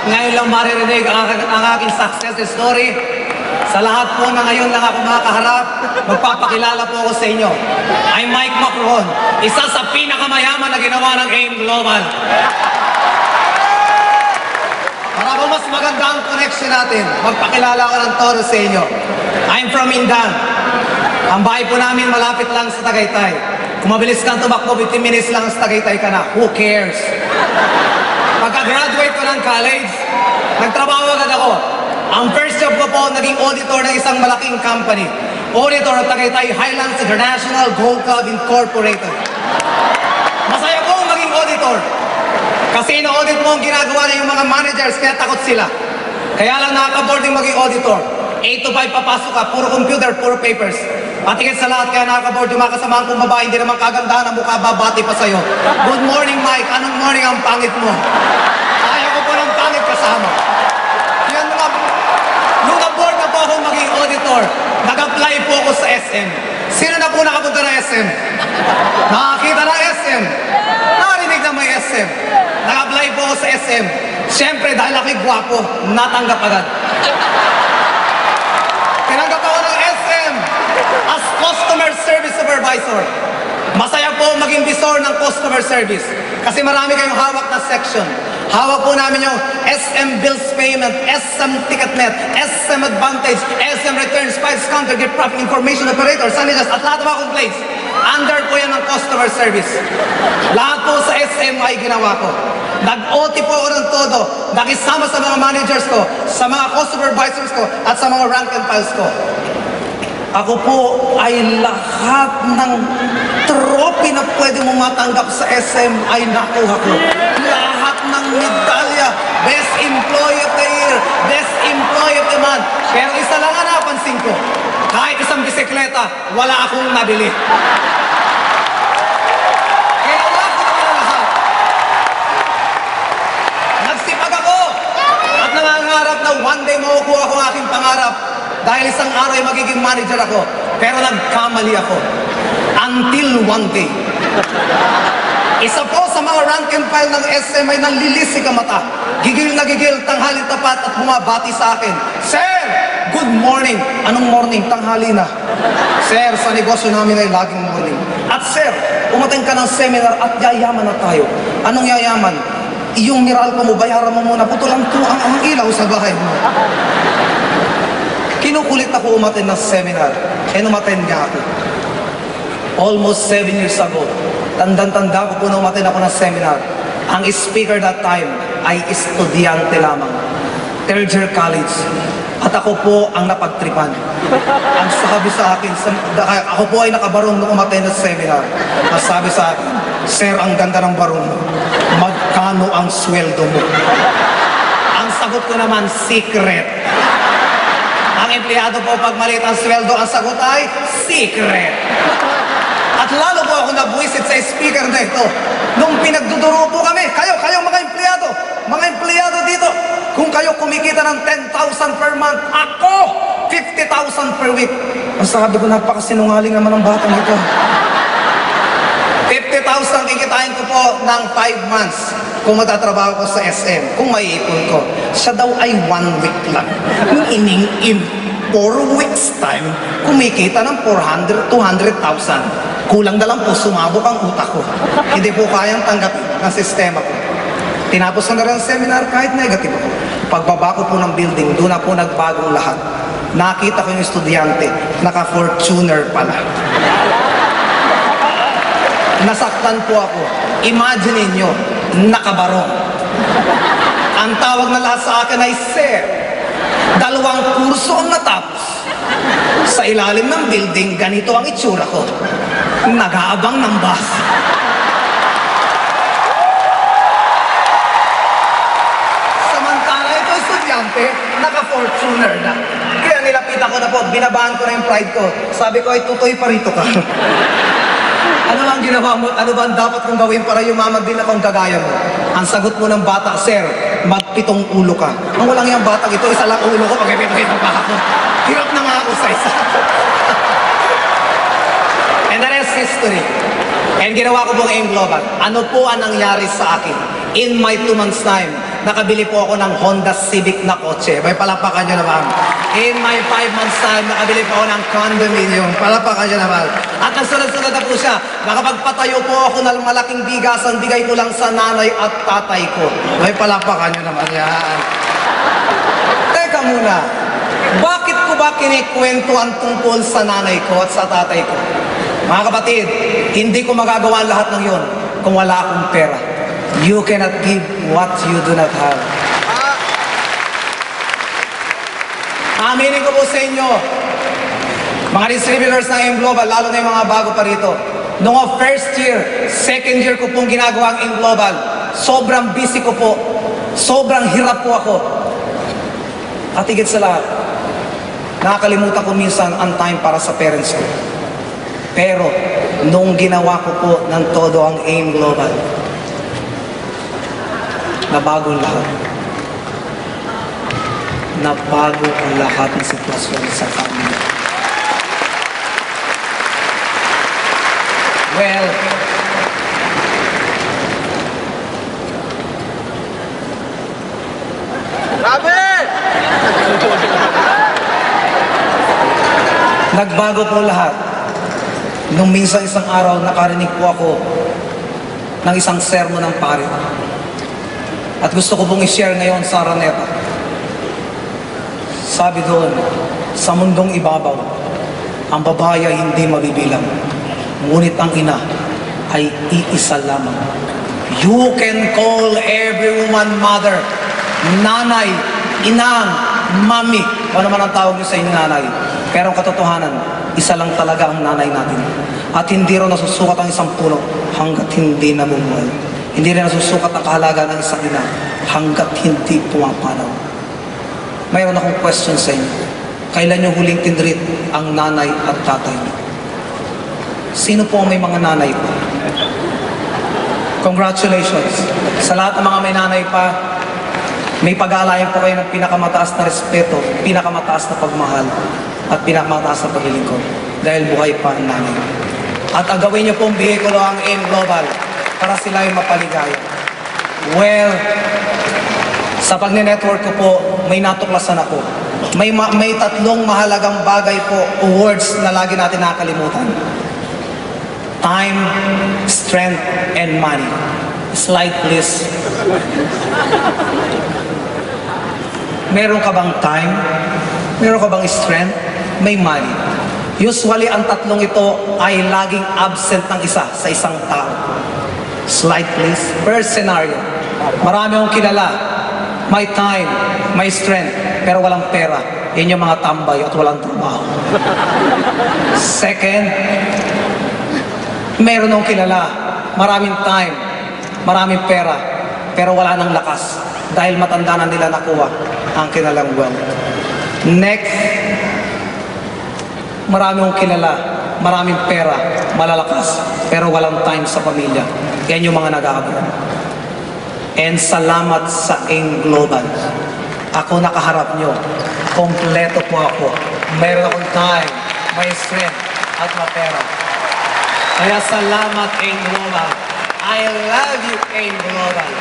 ngayon lang maririnig ang aking success story. Sa lahat po na ngayon lang ako makakaharap, magpapakilala po ako sa inyo. I'm Mike Macron, isa sa pinakamayaman na ginawa ng AIM Global. Para po mas maganda ang connection natin, magpakilala ko ng todo sa inyo. I'm from Indan. Ang bahay po namin malapit lang sa Tagaytay. Kung mabilis kang tumakbo, 15 minutes lang sa Tagaytay ka na. Who cares? Pagka-graduate ko ng college, nagtrabaho agad ako. Ang first job ko po, naging auditor ng isang malaking company. Auditor ng Tagaytay Highlands International Gold Club Incorporated. Masaya po maging auditor. Kasi ina-audit mo ang ginagawa na yung mga managers, kaya takot sila. Kaya lang nakaka-boarding maging auditor. 8 to 5 papasok ka, puro computer, puro papers. Patingin sa lahat, kaya nakaka-board yung mga kasamahan kong babae, hindi naman kagandahan ang mukha, babati pa sa'yo. Good morning, Mike. Anong morning ang pangit mo? Ayaw ko po ng pangit kasama. Yan mga... Nung na-board na po ako maging auditor, nag-apply po ako sa SM. Sino na po nakapunta na SM? Nakakita na SM. Narinig na may SM. Nag-apply po ako sa SM. Siyempre, dahil ako'y gwapo, natanggap agad. Tinanggap ako ng SM as Customer Service Supervisor. Masaya po maging visor ng customer service. Kasi marami kayong hawak na section. Hawak po namin yung SM Bills Payment, SM TicketNet, SM Advantage, SM Returns, Files Counter, Gift Profit Information Operator, Sanitas, at lahat ng mga complaints. Under po yan ng customer service. Lahat po sa SM ay ginawa ko. Nag-OT po ako ng todo. Nakisama sa mga managers ko, sa mga customer supervisors ko, at sa mga rank and files ko. Ako po ay lahat ng trophy na pwede mo matanggap sa SM ay nakuha ko. Lahat ng medalya, Best Employee of the Year, Best Employee of the Month. Pero isa lang ang napansin ko, kahit isang bisikleta, wala akong nabili. Kaya wala ko naman lahat. Nagsipag ako at nangangarap na one day makukuha ko ang aking pangarap. Dahil isang araw ay magiging manager ako. Pero nagkamali ako. Until one day. Isa po sa mga rank and file ng SM ay nanlilisik ang mata. Gigil na gigil, tanghaling tapat at bumabati sa akin. Sir! Good morning! Anong morning? Tanghali na. Sir, sa negosyo namin ay laging morning. At sir, umating ka ng seminar at yayaman na tayo. Anong yayaman? Iyong Meralco mo, bayaran mo muna. Putulang tuang ang ilaw sa bahay mo. Kinukulit ako umattend ng seminar. And umattend niya ako. Almost 7 years ago. Tandang-tanda ko po na umattend ako ng seminar. Ang speaker that time ay estudyante lamang. Third year college. At ako po ang napagtripan. Ang sabi sa akin, ako po ay nakabarong nung umattend ng seminar. Ang sabi sa akin, Sir, ang ganda ng barong mo. Magkano ang sweldo mo? Ang sagot ko naman, secret. Ang empleyado po pag maliit ang sweldo, ang sagot ay secret. At lalo po ako nabuisit sa speaker na ito. Nung pinagduduro po kami, kayo mga empleyado dito, kung kayo kumikita ng 10,000 per month, ako 50,000 per week. Ang sabi ko, napakasinungaling naman ang batang ito. 50,000 kikitain ko po ng 5 months kung magtatrabaho ko sa SM, kung maiipon ko. Siya daw ay 1 week lang. Ining-in 4 weeks time, kumikita ng 400, 200,000. Kulang na lang po, sumabog ang utak ko. Hindi po kayang tanggapin ang sistema ko. Tinapos ko na rin ang seminar kahit negative ako. Pagbaba ko po ng building, doon na po nagbagong lahat. Nakita ko yung estudyante, naka-Fortuner pala. Nasaktan po ako. Imagine niyo, nakabarong. Ang tawag na lahat sa akin ay Sir. 2 kurso ang natapos. Sa ilalim ng building, ganito ang itsura ko. Nag-aabang ng bus. Samantala ito estudyante, naka-Fortuner na. Kaya nilapitan ko na po, binabahan ko na yung pride ko. Sabi ko, ay tutoy pa rito ka. Ano ba ang ginawa mo? Ano ba ang dapat kong gawin para yumaman din akong kagaya mo? Ang sagot mo ng bata, Sir, magpitong ulo ka. Ang walang yung batang ito, isa lang ulo ko, pag-ipit-ipit pa ako. Hirap na nga ako sa isa. And the rest history. And ginawa ko pong AIM Global. Ano po ang nangyari sa akin? In my 2 months time, nakabili po ako ng Honda Civic na kotse. May palapakan nyo naman. In my 5 months time, nakabili po ako ng condominium. Palapakan nyo naman. At nagsunod-sunod na po siya. Nakapagpatayo po ako ng malaking bigasan, bigay ko lang sa nanay at tatay ko. May palapakan nyo naman yan. Teka muna, bakit ko ba kinikwento ang tungkol sa nanay ko at sa tatay ko? Mga kapatid, hindi ko magagawa ang lahat ng yon kung wala akong pera. You cannot give what you do not have. Aminin ko po sa inyo, mga distributors ng AIM Global, lalo na yung mga bago pa rito, noong first year, second year ko pong ginagawa ang AIM Global, sobrang busy ko po, sobrang hirap po ako. At higit sa lahat, nakakalimutan ko minsan ang time para sa parents ko. Pero, nung ginawa ko po ng todo ang AIM Global, nabago ang lahat. Nabago ang lahat ng sitwasyon sa family. Well, nagbago po lahat. Nung minsan isang araw, nakarinig po ako ng isang sermon ng pare. At gusto ko pong i-share ngayon sa Araneta. Sabi doon, sa mundong ibabaw, ang babae ay hindi mabibilang. Ngunit ang ina ay iisa lamang. You can call every woman mother, nanay, inang, mami. Ano man ang tawag niyo sa inyong nanay. Pero ang katotohanan, isa lang talaga ang nanay natin. At hindi rin nasusukat ang isang puno hanggat hindi namumuhay. Hindi rin nasusukat ang kahalaga ng isang ina hanggat hindi pumapanaw. Mayroon akong question sa inyo. Kailan nyo huling tinreat ang nanay at tatay? Sino po ang may mga nanay pa? Congratulations. Sa lahat ng mga may nanay pa, may pag-aalayan po kayo ng pinakamataas na respeto, pinakamataas na pagmahal, at pinakamataas na paglilingkod. Dahil buhay pa ang nanay. At ang gawin nyo pong bihikulo ang AIM Global para sila ay mapaligaya. Well, sa pagne-network ko po, may natuklasan ako. May tatlong mahalagang bagay po o words na lagi natin nakakalimutan. Time, strength, and money. Slide please. Meron ka bang time? Meron ka bang strength? May money. Usually, ang tatlong ito ay laging absent ng isa sa isang tao. Slide please. First scenario. Marami akong kilala. May time, may strength, pero walang pera. Yan yung mga tambay at walang trabaho. Second, meron akong kilala. Maraming time, maraming pera, pero wala nang lakas. Dahil matanda na nila nakuha ang kanilang wealth. Next, marami akong kilala, maraming pera, malalakas, pero walang time sa pamilya. Yan yung mga nag-aabot. And salamat sa AIM Global. Ako nakaharap nyo. Kompleto po ako. Mayroon akong time, may strength, at mapera. Kaya salamat AIM Global. I love you AIM Global.